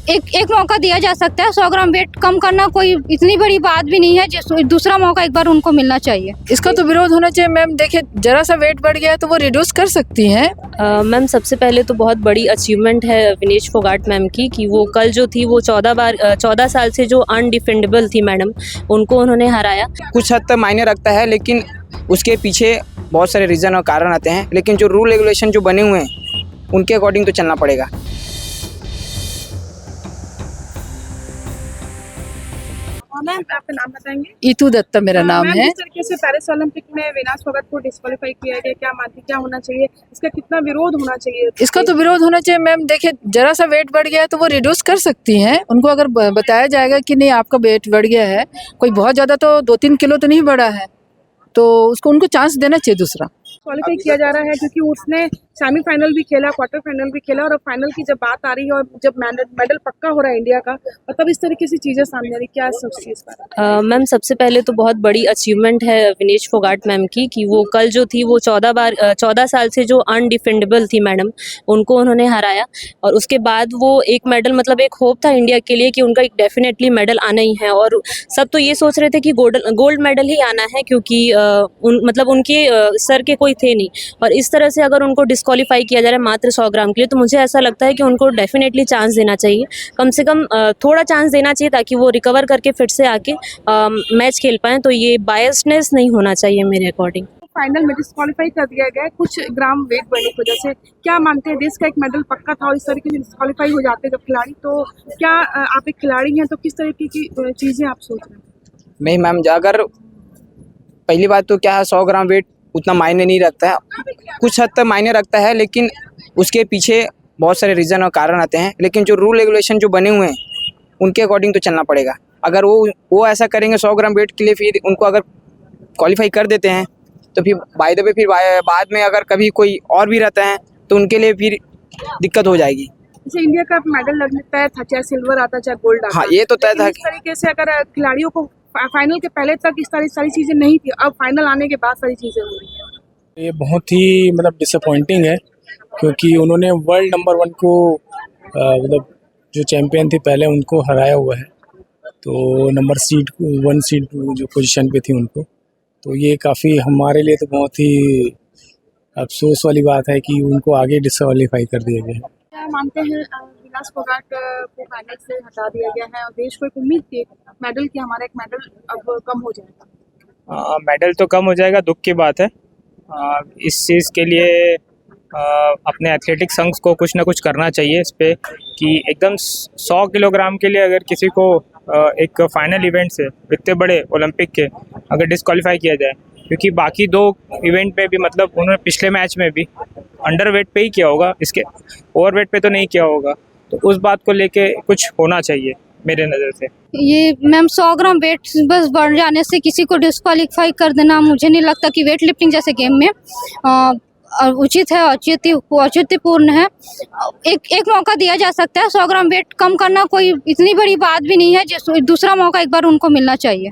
एक एक मौका दिया जा सकता है। 100 ग्राम वेट कम करना कोई इतनी बड़ी बात भी नहीं है, जिस दूसरा मौका एक बार उनको मिलना चाहिए। इसका तो विरोध होना चाहिए मैम। देखिए, जरा सा वेट बढ़ गया है तो वो रिड्यूस कर सकती हैं। मैम सबसे पहले तो बहुत बड़ी अचीवमेंट है विनेश फोगाट मैम की कि वो कल जो थी वो 14 साल से जो अनडिफेंडेबल थी मैडम, उनको उन्होंने हराया। कुछ हद तक मायने रखता है, लेकिन उसके पीछे बहुत सारे रीज़न और कारण आते हैं। लेकिन जो रूल रेगुलेशन जो बने हुए हैं उनके अकॉर्डिंग तो चलना पड़ेगा। मैम आपका नाम बताएंगे? ईतू दत्ता मेरा नाम मैम, है। जिस तरीके से पेरिस ओलंपिक में विनाश फोगाट को डिस्क्वालीफाई किया गया, क्या मानती क्या होना चाहिए, इसका कितना विरोध होना चाहिए? इसका तो विरोध होना चाहिए मैम। देखिए, जरा सा वेट बढ़ गया है तो वो रिड्यूस कर सकती हैं। उनको अगर बताया जाएगा कि नहीं आपका वेट बढ़ गया है, कोई बहुत ज़्यादा तो 2-3 किलो तो नहीं बढ़ा है, तो उनको चांस देना चाहिए दूसरा। क्वालिफाई किया जा रहा है क्योंकि उसने सेमीफाइनल भी खेला, क्वार्टर फाइनल भी खेला, और अब फाइनल की जब बात आ रही है और जब मेडल पक्का हो रहा है इंडिया का, और तब इस तरीके से चीजें सामने आ रही, क्या सोचती है इस बारे में? मैम सबसे पहले तो बहुत बड़ी अचीवमेंट है विनेश फोगाट मैम की कि वो कल जो थी वो 14 साल से जो अनडिफेंडेबल थी मैडम, उनको उन्होंने हराया। और उसके बाद वो एक मेडल, मतलब एक होप था इंडिया के लिए कि उनका एक डेफिनेटली मेडल आना ही है। और सब तो ये सोच रहे थे कि गोल्ड मेडल ही आना है, क्योंकि मतलब उनके सर के कोई थे नहीं। और इस तरह से अगर उनको डिस्क्वालीफाई किया जा रहा है मात्र 100 ग्राम के लिए, तो मुझे ऐसा लगता है कि उनको डेफिनेटली चांस देना चाहिए। कम से कम थोड़ा चांस देना चाहिए ताकि वो रिकवर करके फिर से आके मैच खेल पाएँ। तो ये बायसनेस नहीं होना चाहिए मेरे अकॉर्डिंग। फाइनल में डिस्क्वालीफाई कर दिया गया है कुछ ग्राम वेट बढ़ने की वजह से। क्या मानते हैं, देश का एक मेडल पक्का था और इस तरीके से डिस्क्वालीफाई हो जाते हैं जब खिलाड़ी, तो क्या आप एक खिलाड़ी हैं तो किस तरीके की चीजें आप सोच रहे हैं? नहीं मैम, अगर पहली बात तो क्या है, 100 ग्राम वेट उतना मायने नहीं रखता है। कुछ हद तक मायने रखता है, लेकिन उसके पीछे बहुत सारे रीज़न और कारण आते हैं। लेकिन जो रूल रेगुलेशन जो बने हुए हैं उनके अकॉर्डिंग तो चलना पड़ेगा। अगर वो ऐसा करेंगे 100 ग्राम वेट के लिए, फिर उनको अगर क्वालिफाई कर देते हैं तो फिर बाय द वे फिर बाद में अगर कभी कोई और भी रहता है तो उनके लिए फिर दिक्कत हो जाएगी। जैसे इंडिया का मेडल लगने तय था, चाहे सिल्वर आता चाहे गोल्ड आता। हाँ, ये तो तय था। इस तरीके से अगर खिलाड़ियों को फाइनल के पहले तक इस सारी चीजें नहीं थी, अब फाइनल आने के बाद सारी चीजें हो रही है। ये बहुत ही मतलब डिसअपॉइंटिंग है, क्योंकि उन्होंने वर्ल्ड नंबर 1 को मतलब जो चैंपियन थे पहले उनको हराया हुआ है। तो नंबर 1 सीड जो पोजीशन पे थी उनको, तो ये काफ़ी हमारे लिए तो बहुत ही अफसोस वाली बात है कि उनको आगे डिसक्वालीफाई कर दिया गया है। क्या मानते हैं विनाश फोगाट को फाइनल से हटा दिया गया है और देश को एक उम्मीद थी मेडल की, हमारा एक मेडल अब कम हो जाएगा? मेडल तो कम हो जाएगा, दुख की बात है। इस चीज़ के लिए अपने एथलेटिक संघ को कुछ ना कुछ करना चाहिए इस पे, कि एकदम 100 किलोग्राम के लिए अगर किसी को एक फाइनल इवेंट से इतने बड़े ओलंपिक के अगर डिस्क्वालीफाई किया जाए, क्योंकि बाकी 2 इवेंट पे भी मतलब उन्होंने पिछले मैच में भी अंडर वेट पे ही किया होगा, इसके ओवर वेट पे तो नहीं किया होगा। तो उस बात को लेके कुछ होना चाहिए मेरे नज़र से। ये मैम 100 ग्राम वेट बस बढ़ जाने से किसी को डिस्क्वालीफाई कर देना मुझे नहीं लगता कि वेट लिफ्टिंग जैसे गेम में उचित है, औचित्यपूर्ण है। एक मौका दिया जा सकता है। 100 ग्राम वेट कम करना कोई इतनी बड़ी बात भी नहीं है, जिस दूसरा मौका एक बार उनको मिलना चाहिए।